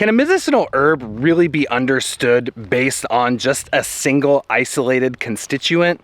Can a medicinal herb really be understood based on just a single isolated constituent?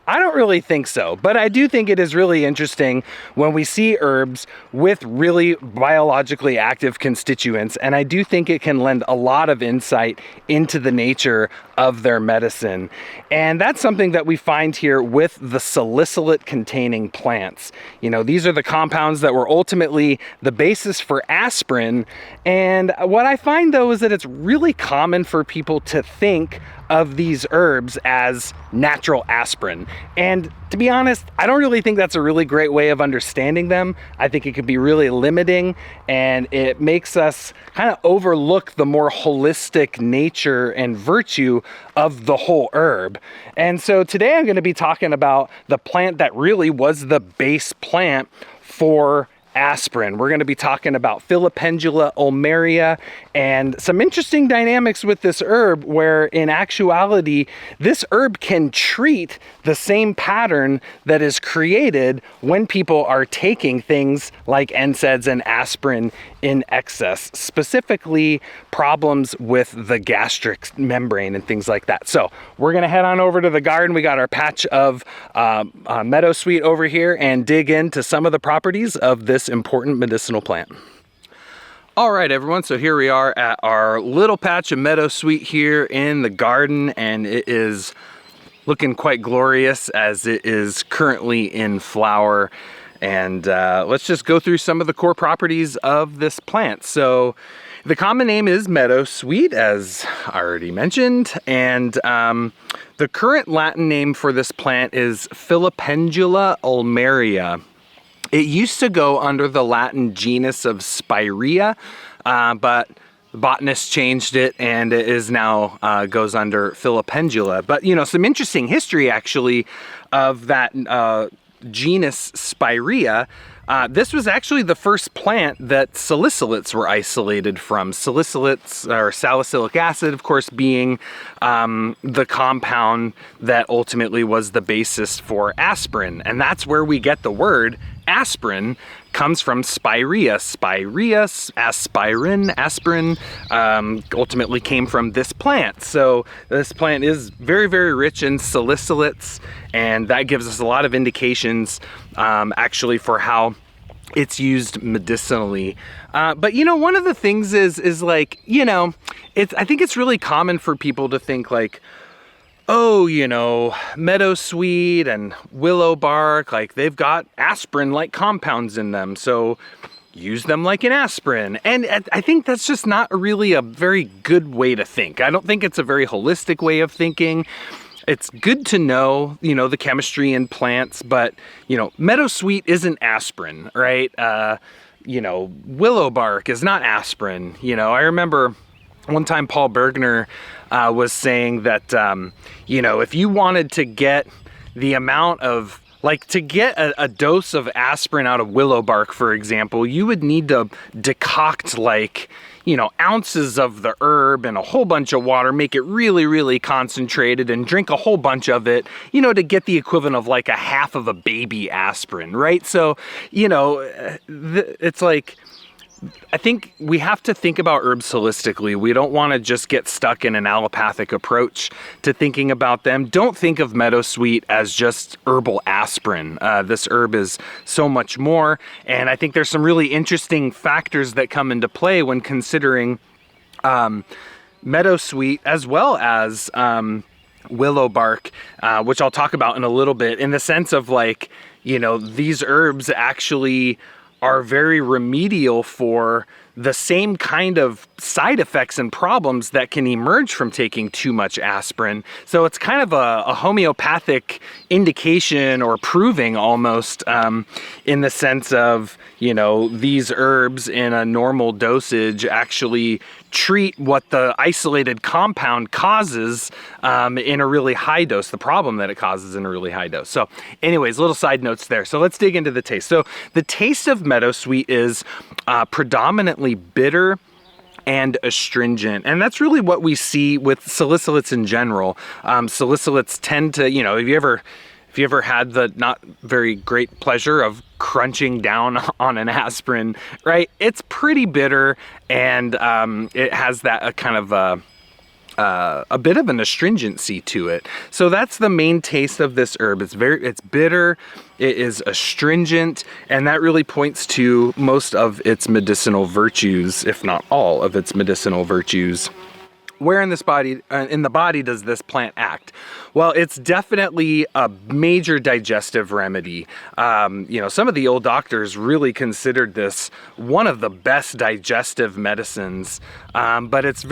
I don't really think so, but I do think it is really interesting when we see herbs with really biologically active constituents, and I do think it can lend a lot of insight into the nature of their medicine. And that's something that we find here with the salicylate containing plants. You know, these are the compounds that were ultimately the basis for aspirin, and what I find though is that it's really common for people to think of these herbs as natural aspirin. And to be honest, I don't really think that's a really great way of understanding them. I think it can be really limiting, and it makes us kind of overlook the more holistic nature and virtue of the whole herb. And so today I'm going to be talking about the plant that really was the base plant for aspirin. We're going to be talking about Filipendula ulmaria and some interesting dynamics with this herb where in actuality this herb can treat the same pattern that is created when people are taking things like NSAIDs and aspirin in excess, specifically problems with the gastric membrane and things like that. So we're going to head on over to the garden. We got our patch of Meadowsweet over here and dig into some of the properties of this important medicinal plant. All right, everyone, so here we are at our little patch of Meadowsweet here in the garden, and it is looking quite glorious as it is currently in flower. And let's just go through some of the core properties of this plant. So the common name is Meadowsweet, as I already mentioned, and the current Latin name for this plant is Filipendula ulmaria. It used to go under the Latin genus of Spirea, but botanists changed it and it is now goes under Filipendula. But you know, some interesting history actually of that genus Spirea. This was actually the first plant that salicylates were isolated from. Salicylates, or salicylic acid, of course, being the compound that ultimately was the basis for aspirin. And that's where we get the word aspirin, comes from Spirea. Spirea, aspirin, ultimately came from this plant. So this plant is very, very rich in salicylates, and that gives us a lot of indications actually for how it's used medicinally. But you know, one of the things is like, you know, I think it's really common for people to think like, oh, you know, meadowsweet and willow bark, like they've got aspirin-like compounds in them, so use them like an aspirin. And I think that's just not really a very good way to think. I don't think it's a very holistic way of thinking. It's good to know, you know, the chemistry in plants, but, you know, meadowsweet isn't aspirin, right? You know, willow bark is not aspirin. You know, I remember one time Paul Bergner was saying that, you know, if you wanted to get the amount of, like to get a dose of aspirin out of willow bark, for example, you would need to decoct like, you know, ounces of the herb and a whole bunch of water, make it really, really concentrated and drink a whole bunch of it, you know, to get the equivalent of like a half of a baby aspirin, right? So, you know, it's like, I think we have to think about herbs holistically. We don't want to just get stuck in an allopathic approach to thinking about them. Don't think of meadowsweet as just herbal aspirin. This herb is so much more, and I think there's some really interesting factors that come into play when considering meadowsweet as well as willow bark, which I'll talk about in a little bit, in the sense of like, you know, these herbs actually are very remedial for the same kind of side effects and problems that can emerge from taking too much aspirin. So it's kind of a homeopathic indication or proving almost, in the sense of, you know, these herbs in a normal dosage actually treat what the isolated compound causes in a really high dose, the problem that it causes in a really high dose. So anyways, little side notes there. So let's dig into the taste. So the taste of meadowsweet is predominantly bitter and astringent, and that's really what we see with salicylates in general. Salicylates tend to, you know, have you ever if you ever had the not very great pleasure of crunching down on an aspirin, right? It's pretty bitter, and it has that kind of a bit of an astringency to it. So that's the main taste of this herb. It's bitter, it is astringent, and that really points to most of its medicinal virtues, if not all of its medicinal virtues. Where in the body does this plant act? Well, it's definitely a major digestive remedy. Some of the old doctors really considered this one of the best digestive medicines, but it's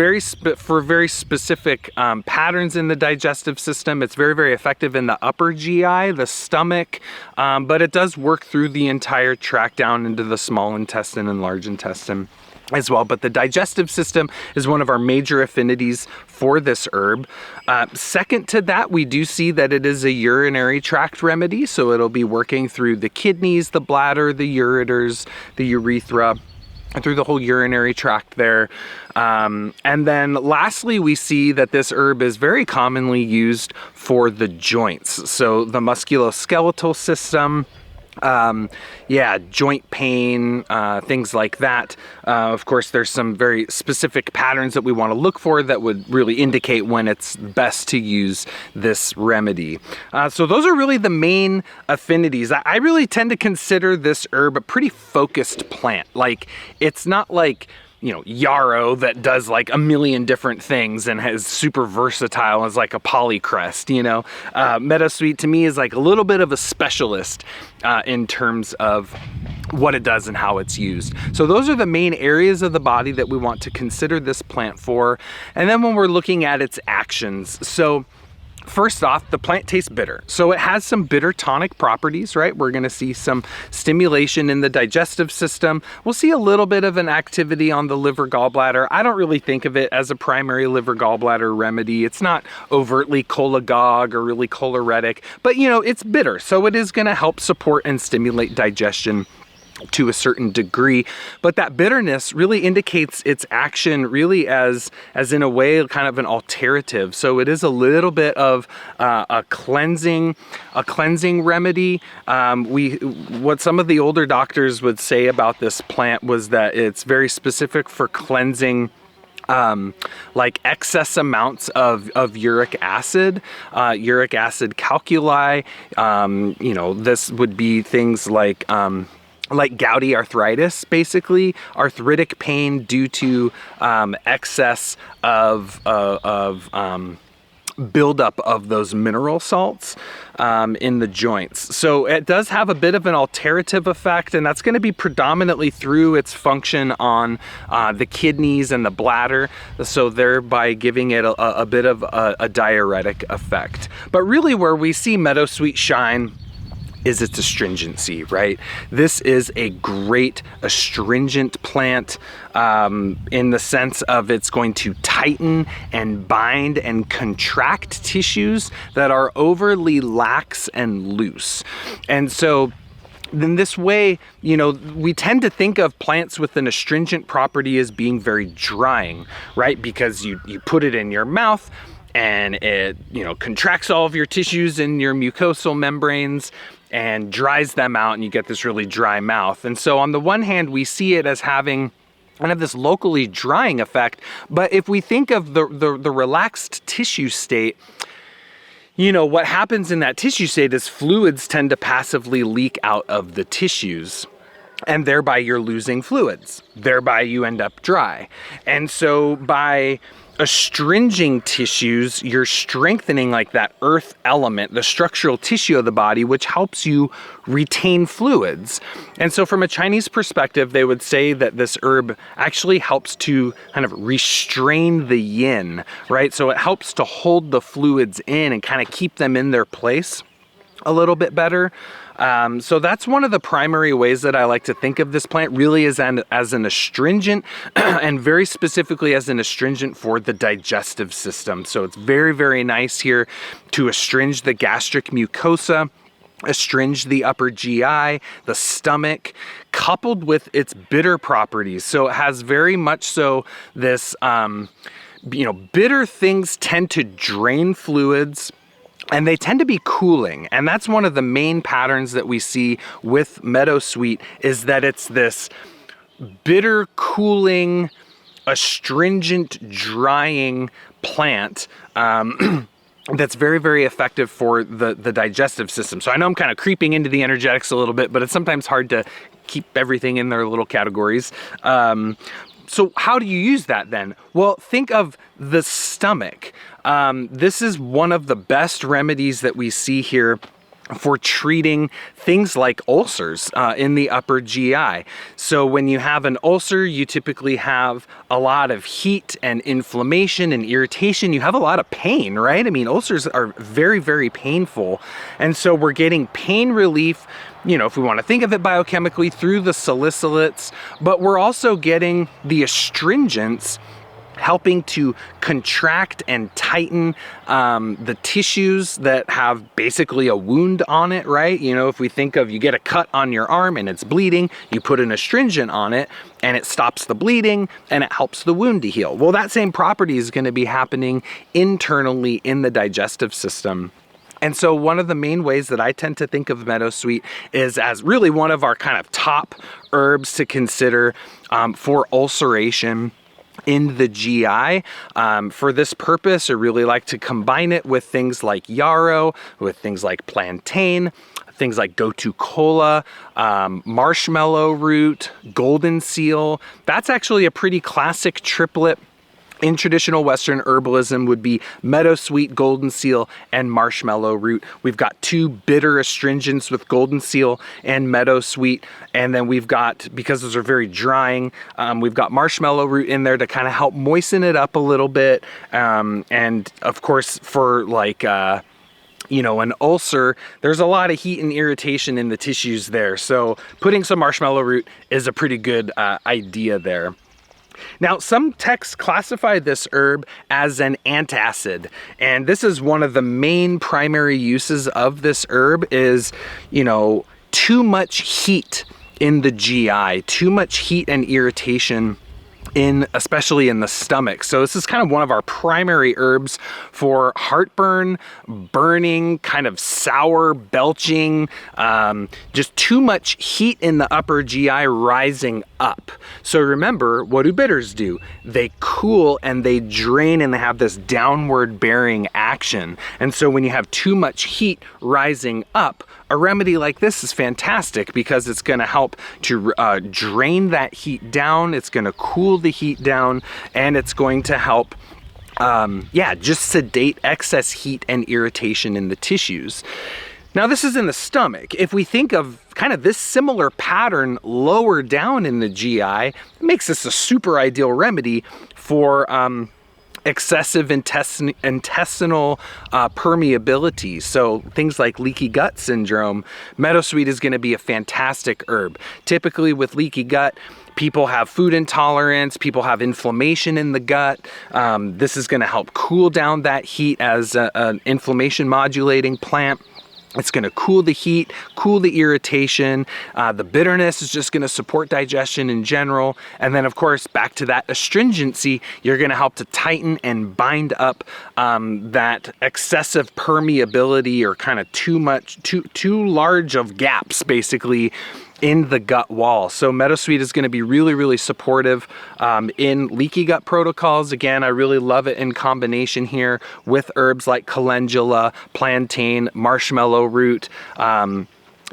for very specific patterns in the digestive system. It's very, very effective in the upper GI, the stomach, but it does work through the entire tract down into the small intestine and large intestine as well. But the digestive system is one of our major affinities for this herb. Second to that, we do see that it is a urinary tract remedy, so it'll be working through the kidneys, the bladder, the ureters, the urethra, and through the whole urinary tract there. And then lastly, we see that this herb is very commonly used for the joints, so the musculoskeletal system, joint pain, things like that. Of course, there's some very specific patterns that we want to look for that would really indicate when it's best to use this remedy. So those are really the main affinities. I really tend to consider this herb a pretty focused plant. Like, it's not like, yarrow that does like a million different things and is super versatile as like a polycrest, Meadowsweet to me is like a little bit of a specialist in terms of what it does and how it's used. So those are the main areas of the body that we want to consider this plant for. And then when we're looking at its actions, so first off, the plant tastes bitter. So it has some bitter tonic properties, right? We're going to see some stimulation in the digestive system. We'll see a little bit of an activity on the liver gallbladder. I don't really think of it as a primary liver gallbladder remedy. It's not overtly cholagogue or really choleretic, but it's bitter. So it is going to help support and stimulate digestion to a certain degree, but that bitterness really indicates its action really as in a way kind of an alterative. So it is a little bit of a cleansing remedy. What some of the older doctors would say about this plant was that it's very specific for cleansing like excess amounts of uric acid calculi. This would be things like gouty arthritis, basically arthritic pain due to excess of buildup of those mineral salts in the joints. So it does have a bit of an alterative effect, and that's going to be predominantly through its function on the kidneys and the bladder, so thereby giving it a bit of a diuretic effect. But really where we see Meadowsweet shine is its astringency, right? This is a great astringent plant in the sense of it's going to tighten and bind and contract tissues that are overly lax and loose. And so in this way, we tend to think of plants with an astringent property as being very drying, right? Because you put it in your mouth and it, contracts all of your tissues in your mucosal membranes and dries them out, and you get this really dry mouth. And so on the one hand, we see it as having kind of this locally drying effect, but if we think of the relaxed tissue state, what happens in that tissue state is fluids tend to passively leak out of the tissues, and thereby you're losing fluids. Thereby you end up dry. And so by astringing tissues, you're strengthening like that earth element, the structural tissue of the body, which helps you retain fluids. And so from a Chinese perspective, they would say that this herb actually helps to kind of restrain the yin, right? So it helps to hold the fluids in and kind of keep them in their place a little bit better. So that's one of the primary ways that I like to think of this plant, really as an astringent and very specifically as an astringent for the digestive system. So it's very, very nice here to astringe the gastric mucosa, astringe the upper GI, the stomach, coupled with its bitter properties. So it has very much so this, bitter things tend to drain fluids, and they tend to be cooling. And that's one of the main patterns that we see with Meadowsweet, is that it's this bitter, cooling, astringent, drying plant that's very, very effective for the digestive system. So I know I'm kind of creeping into the energetics a little bit, but it's sometimes hard to keep everything in their little categories. So how do you use that then? Well, think of the stomach. This is one of the best remedies that we see here for treating things like ulcers in the upper GI. So when you have an ulcer, you typically have a lot of heat and inflammation and irritation. You have a lot of pain, right? I mean, ulcers are very, very painful. And so we're getting pain relief, you know, if we want to think of it biochemically, through the salicylates, but we're also getting the astringents helping to contract and tighten the tissues that have basically a wound on it, right? You know, if we think of, you get a cut on your arm and it's bleeding, you put an astringent on it and it stops the bleeding and it helps the wound to heal. Well, that same property is going to be happening internally in the digestive system. And so one of the main ways that I tend to think of Meadowsweet is as really one of our kind of top herbs to consider for ulceration in the GI. For this purpose, I really like to combine it with things like yarrow, with things like plantain, things like gotu kola, marshmallow root, golden seal. That's actually a pretty classic triplet in traditional Western herbalism, would be meadowsweet, golden seal, and marshmallow root. We've got two bitter astringents with golden seal and meadowsweet. And then we've got, because those are very drying, we've got marshmallow root in there to kind of help moisten it up a little bit. And of course, for like, you know, an ulcer, there's a lot of heat and irritation in the tissues there. So putting some marshmallow root is a pretty good idea there. Now, some texts classify this herb as an antacid, and this is one of the main primary uses of this herb is, you know, too much heat in the GI, too much heat and irritation especially in the stomach. So this is kind of one of our primary herbs for heartburn, burning, kind of sour, belching, just too much heat in the upper GI rising up. So remember, what do bitters do? They cool and they drain and they have this downward bearing action. And so when you have too much heat rising up, a remedy like this is fantastic because it's going to help to drain that heat down. It's going to cool the heat down, and it's going to help just sedate excess heat and irritation in the tissues. Now, this is in the stomach. If we think of kind of this similar pattern lower down in the GI, it makes this a super ideal remedy for excessive intestinal permeability. So things like leaky gut syndrome, meadowsweet is going to be a fantastic herb. Typically with leaky gut, people have food intolerance, people have inflammation in the gut. This is going to help cool down that heat as an inflammation modulating plant. It's going to cool the heat, cool the irritation. The bitterness is just going to support digestion in general. And then, of course, back to that astringency, you're going to help to tighten and bind up that excessive permeability or kind of too large of gaps, basically, in the gut wall. So meadowsweet is going to be really, really supportive in leaky gut protocols. Again, I really love it in combination here with herbs like calendula, plantain, marshmallow root.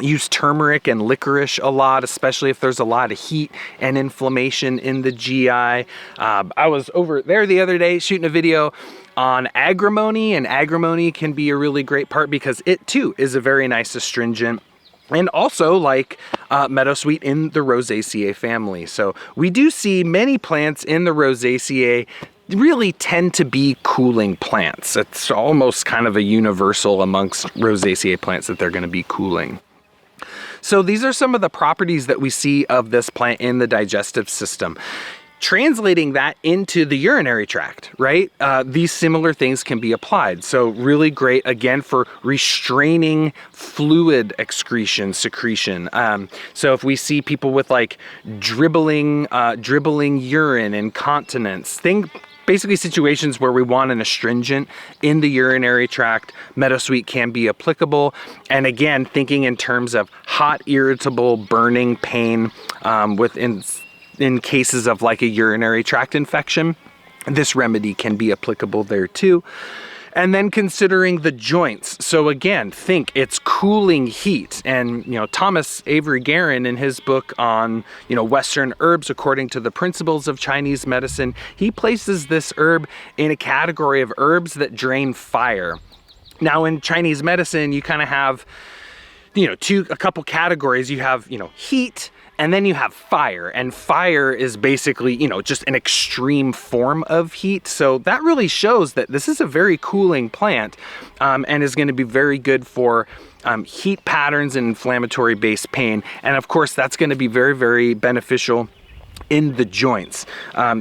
Use turmeric and licorice a lot, especially if there's a lot of heat and inflammation in the GI. I was over there the other day shooting a video on agrimony, and agrimony can be a really great part because it too is a very nice astringent. And also like meadowsweet in the Rosaceae family. So we do see many plants in the Rosaceae really tend to be cooling plants. It's almost kind of a universal amongst Rosaceae plants that they're going to be cooling. So these are some of the properties that we see of this plant in the digestive system. Translating that into the urinary tract, right? These similar things can be applied. So really great, again, for restraining fluid secretion. So if we see people with like dribbling urine, incontinence, basically situations where we want an astringent in the urinary tract, Meadowsweet can be applicable. And again, thinking in terms of hot, irritable, burning pain in cases of like a urinary tract infection, this remedy can be applicable there too. And then considering the joints. So again, think it's cooling heat. And, Thomas Avery Guerin in his book on, Western herbs according to the principles of Chinese medicine, he places this herb in a category of herbs that drain fire. Now in Chinese medicine, you kind of have, a couple categories. You have, heat, and then you have fire, and fire is basically, just an extreme form of heat. So that really shows that this is a very cooling plant and is going to be very good for heat patterns and inflammatory based pain. And of course, that's going to be very, very beneficial in the joints.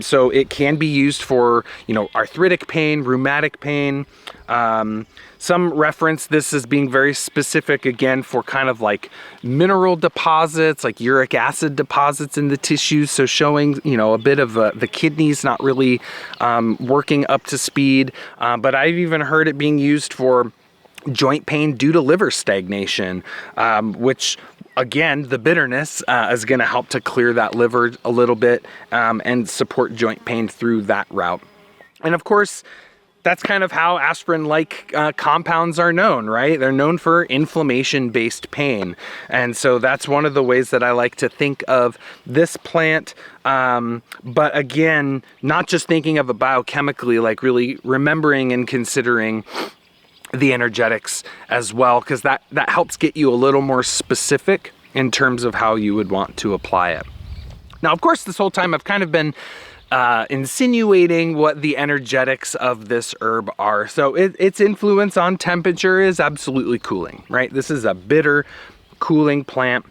So it can be used for, arthritic pain, rheumatic pain. Some reference this as being very specific, again, for kind of like mineral deposits, like uric acid deposits in the tissues. So showing, a bit of the kidneys not really working up to speed. But I've even heard it being used for joint pain due to liver stagnation, which again, the bitterness is going to help to clear that liver a little bit and support joint pain through that route. And of course, that's kind of how aspirin-like compounds are known, right? They're known for inflammation-based pain. And so that's one of the ways that I like to think of this plant. But again, not just thinking of it biochemically, like really remembering and considering the energetics as well, because that helps get you a little more specific in terms of how you would want to apply it. Now, of course, this whole time I've kind of been insinuating what the energetics of this herb are. So its influence on temperature is absolutely cooling, right? This is a bitter, cooling plant.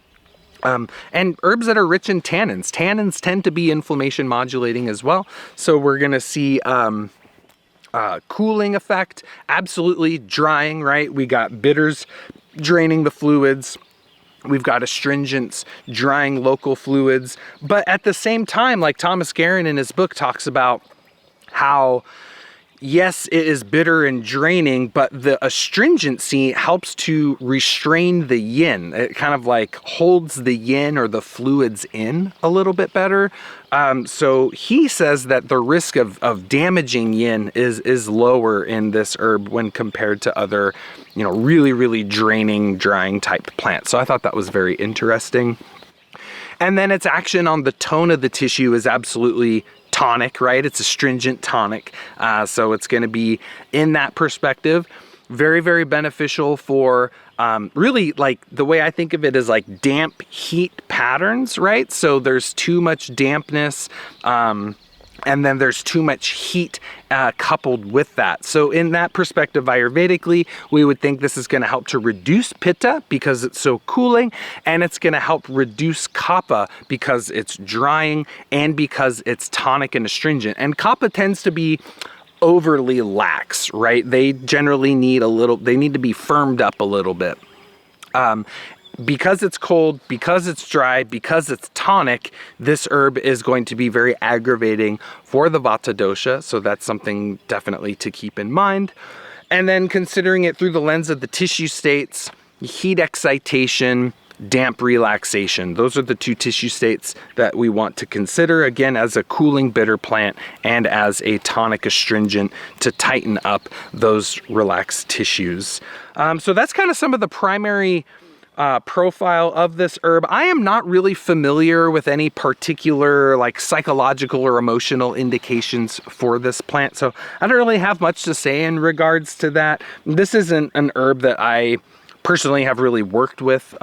And herbs that are rich in tannins. Tannins tend to be inflammation modulating as well. So we're going to see cooling effect, absolutely drying, right? We got bitters draining the fluids. We've got astringents drying local fluids. But at the same time, like Thomas Guerin in his book talks about how, yes, it is bitter and draining, but the astringency helps to restrain the yin. It kind of like holds the yin or the fluids in a little bit better. So he says that the risk of damaging yin is lower in this herb when compared to other, really, really draining, drying type plants. So I thought that was very interesting. And then its action on the tone of the tissue is absolutely tonic, right? It's astringent tonic. So it's going to be, in that perspective, very, very beneficial for really, like, the way I think of it is like damp heat patterns, right? So there's too much dampness and then there's too much heat coupled with that. So in that perspective, Ayurvedically, we would think this is going to help to reduce pitta because it's so cooling, and it's going to help reduce kapha because it's drying and because it's tonic and astringent. And kapha tends to be overly lax, right? They generally need they need to be firmed up a little bit. Because it's cold, because it's dry, because it's tonic, this herb is going to be very aggravating for the Vata dosha. So that's something definitely to keep in mind. And then considering it through the lens of the tissue states, heat excitation, damp relaxation. Those are the two tissue states that we want to consider, again, as a cooling bitter plant and as a tonic astringent to tighten up those relaxed tissues. So that's kind of some of the primary profile of this herb. I am not really familiar with any particular like psychological or emotional indications for this plant, so I don't really have much to say in regards to that. This isn't an herb that I personally have really worked with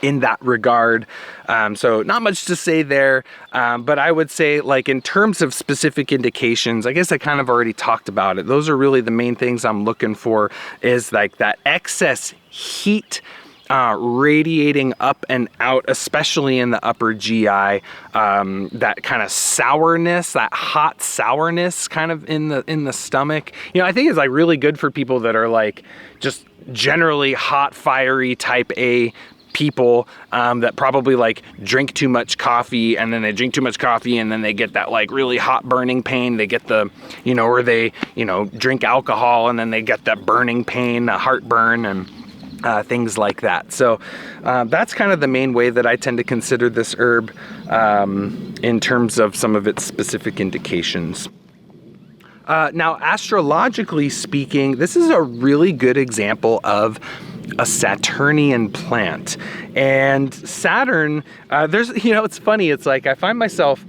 in that regard, so not much to say there, but I would say, like, in terms of specific indications, I guess I kind of already talked about it. Those are really the main things I'm looking for, is like that excess heat radiating up and out, especially in the upper GI, that kind of sourness, that hot sourness kind of in the stomach. I think it's like really good for people that are like just generally hot, fiery type A people that probably like drink too much coffee, and then they drink too much coffee and then they get that like really hot burning pain. They get the, you know, or they, you know, drink alcohol and then they get that burning pain, heartburn, and things like that. So that's kind of the main way that I tend to consider this herb in terms of some of its specific indications. Now, astrologically speaking, this is a really good example of a Saturnian plant. And Saturn, there's, you know, it's funny, it's like I find myself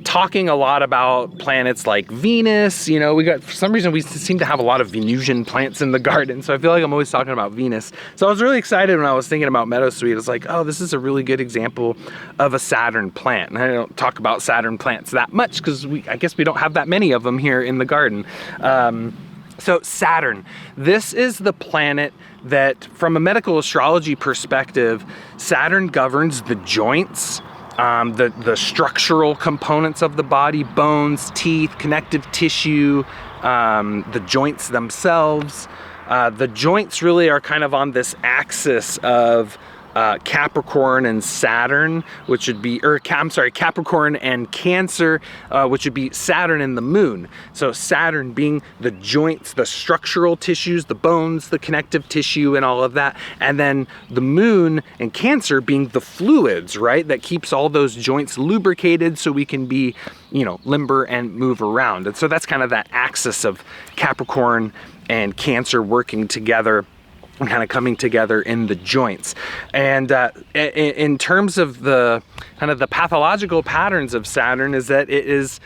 talking a lot about planets like Venus. You know, for some reason we seem to have a lot of Venusian plants in the garden, so I feel like I'm always talking about Venus. So I was really excited when I was thinking about Meadowsweet. I was like, oh, this is a really good example of a Saturn plant. And I don't talk about Saturn plants that much because I guess we don't have that many of them here in the garden. So Saturn, this is the planet that, from a medical astrology perspective, Saturn governs the joints, the structural components of the body, bones, teeth, connective tissue, the joints themselves. The joints really are kind of on this axis of Capricorn and Saturn, which would be, Capricorn and Cancer, which would be Saturn and the moon. So Saturn being the joints, the structural tissues, the bones, the connective tissue, and all of that. And then the moon and Cancer being the fluids, right? That keeps all those joints lubricated so we can be, you know, limber and move around. And so that's kind of that axis of Capricorn and Cancer working together and kind of coming together in the joints. And in terms of the kind of the pathological patterns of Saturn, is that it is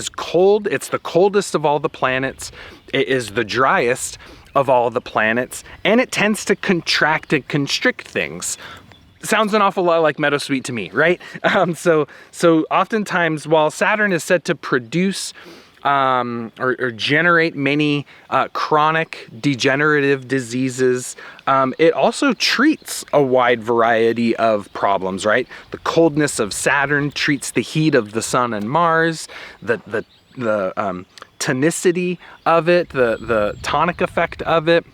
cold. It's the coldest of all the planets. It is the driest of all the planets, and it tends to contract and constrict things. Sounds an awful lot like Meadowsweet to me, right? So oftentimes, while Saturn is said to produce or generate many chronic degenerative diseases, it also treats a wide variety of problems, right? The coldness of Saturn treats the heat of the Sun and Mars, the tonicity of it, the tonic effect of it,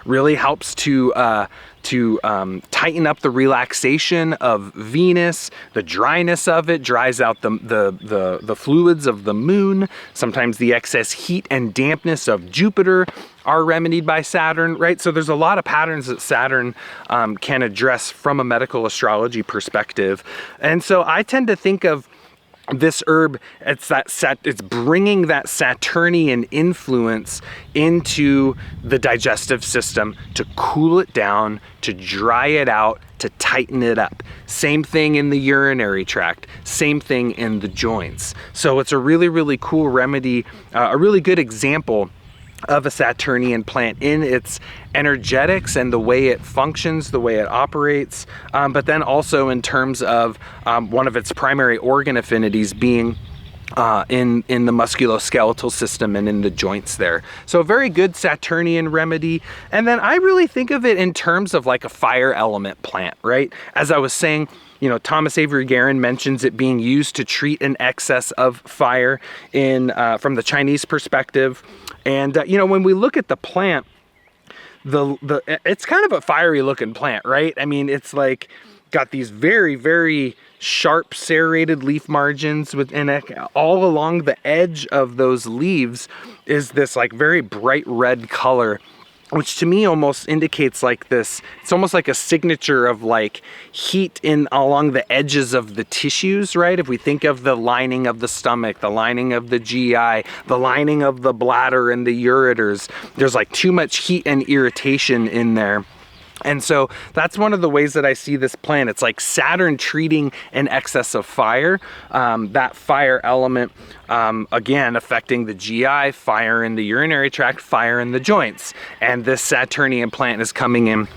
really helps to tighten up the relaxation of Venus. The dryness of it dries out the fluids of the moon. Sometimes the excess heat and dampness of Jupiter are remedied by Saturn, right? So there's a lot of patterns that Saturn can address from a medical astrology perspective. And so I tend to think of this herb, it's bringing that Saturnian influence into the digestive system to cool it down, to dry it out, to tighten it up. Same thing in the urinary tract, same thing in the joints. So it's a really, really cool remedy, a really good example of a Saturnian plant in its energetics and the way it functions, the way it operates, but then also in terms of one of its primary organ affinities being in the musculoskeletal system and in the joints there. So a very good Saturnian remedy. And then I really think of it in terms of like a fire element plant, right? As I was saying, you know, Thomas Avery Guerin mentions it being used to treat an excess of fire from the Chinese perspective. And you know, when we look at the plant, it's kind of a fiery looking plant, right? I mean, it's like got these very, very sharp serrated leaf margins and all along the edge of those leaves is this like very bright red color, which to me almost indicates like this, it's almost like a signature of like heat along the edges of the tissues, right? If we think of the lining of the stomach, the lining of the GI, the lining of the bladder and the ureters, there's like too much heat and irritation in there. And so that's one of the ways that I see this plant. It's like Saturn treating an excess of fire, that fire element, again, affecting the GI, fire in the urinary tract, fire in the joints. And this Saturnian plant is coming in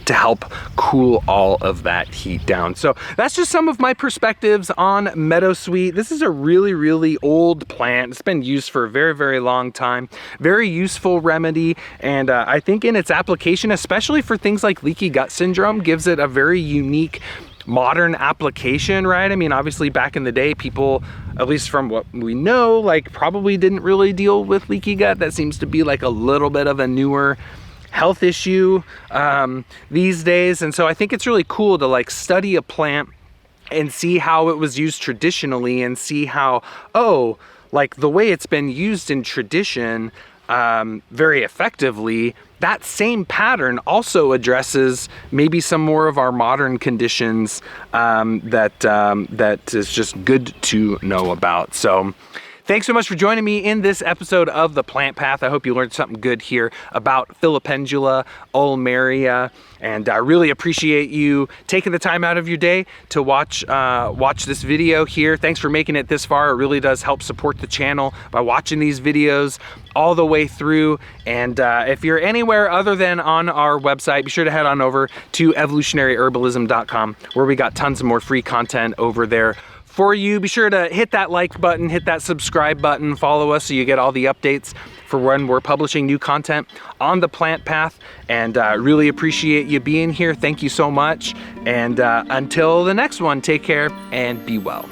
to help cool all of that heat down. So that's just some of my perspectives on Meadowsweet. This is a really, really old plant. It's been used for a very, very long time. Very useful remedy. And I think in its application, especially for things like leaky gut syndrome, gives it a very unique modern application, right? I mean, obviously back in the day, people, at least from what we know, like probably didn't really deal with leaky gut. That seems to be like a little bit of a newer health issue these days. And so I think it's really cool to like study a plant and see how it was used traditionally, and see how, oh, like the way it's been used in tradition very effectively, that same pattern also addresses maybe some more of our modern conditions that is just good to know about. So thanks so much for joining me in this episode of The Plant Path. I hope you learned something good here about Filipendula ulmaria, and I really appreciate you taking the time out of your day to watch this video here. Thanks for making it this far. It really does help support the channel by watching these videos all the way through. And if you're anywhere other than on our website, be sure to head on over to evolutionaryherbalism.com, where we got tons of more free content over there for you. Be sure to hit that like button, hit that subscribe button, follow us so you get all the updates for when we're publishing new content on The Plant Path. And really appreciate you being here. Thank you so much. And until the next one, take care and be well.